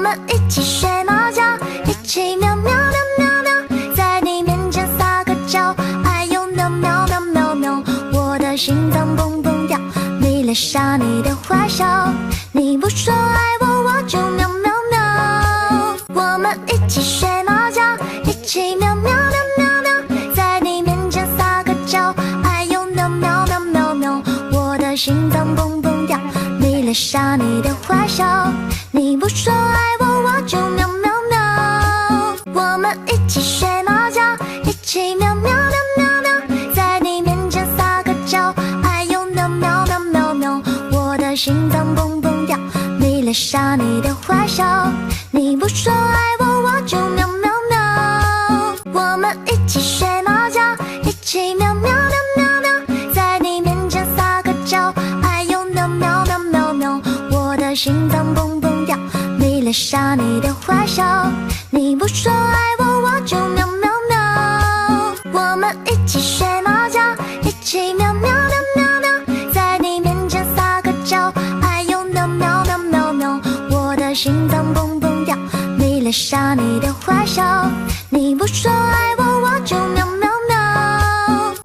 们一起睡猫觉，一起喵喵喵喵喵，在你面前撒个娇，哎呦喵喵喵喵喵，我的心脏蹦蹦跳，迷恋上你的坏笑，你不说爱我，我就喵喵喵。我们一起睡猫觉，一起喵喵喵喵喵，在你面前撒个娇，哎呦喵喵喵喵喵，我的心脏蹦蹦跳，迷恋上你的坏笑，你不说爱我，我就喵喵喵。我们一起睡猫觉，一起喵喵喵喵喵，在你面前撒个娇，哎呦喵喵喵喵喵，我的心脏蹦蹦跳，迷恋上你的坏笑，你不说爱我，我就喵喵喵。我们一起睡猫觉，一起喵喵喵喵喵，在你面前撒个娇，哎呦喵喵喵喵喵，我的心脏蹦蹦跳，迷恋上你的坏笑，你不说爱我，我就喵喵喵。我们一起睡猫觉，一起喵喵喵喵喵，在你面前撒个娇，哎呦喵喵喵喵喵，我的心脏蹦蹦跳，迷恋上你的坏笑，你不说爱我，我就喵喵喵。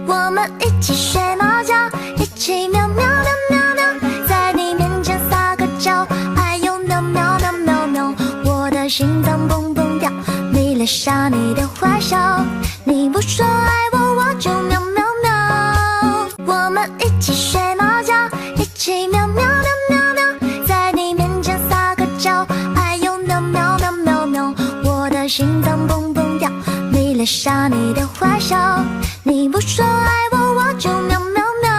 我们一起睡猫觉，一起喵喵喵喵喵，在你面前撒个娇，哎呦喵喵喵喵喵，我的心脏蹦蹦跳，迷恋上你的坏笑，你不说爱我，我就喵喵喵。我们一起睡猫觉，一起喵喵喵喵喵，在你面前撒个娇，哎呦喵喵喵喵喵，我的心脏蹦蹦跳，迷恋上你的坏笑，你不说爱我，我就喵喵喵。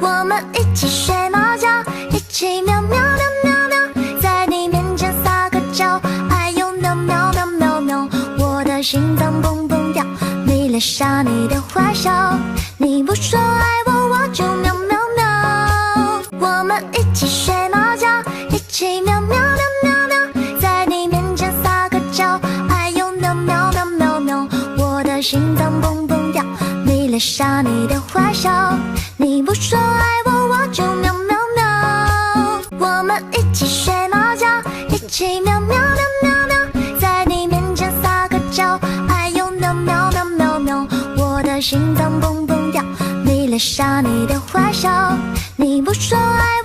我们一起睡猫觉，一起喵喵喵喵喵，在你面前撒个娇，哎呦喵喵喵喵喵，我的心脏蹦蹦跳，迷恋上你的坏笑，你不说爱我，我就喵喵喵。我们一起睡猫觉，一起喵喵喵喵喵，在你面前撒个娇，哎呦喵喵喵喵喵，我的心脏蹦蹦跳，迷恋上你的坏笑，你不说爱我，我就喵喵喵。我们一起睡猫觉，一起喵喵喵喵喵，在你面前撒个娇，哎呦喵喵喵喵喵，我的心脏蹦蹦跳，迷恋上你的坏笑，你不说爱我。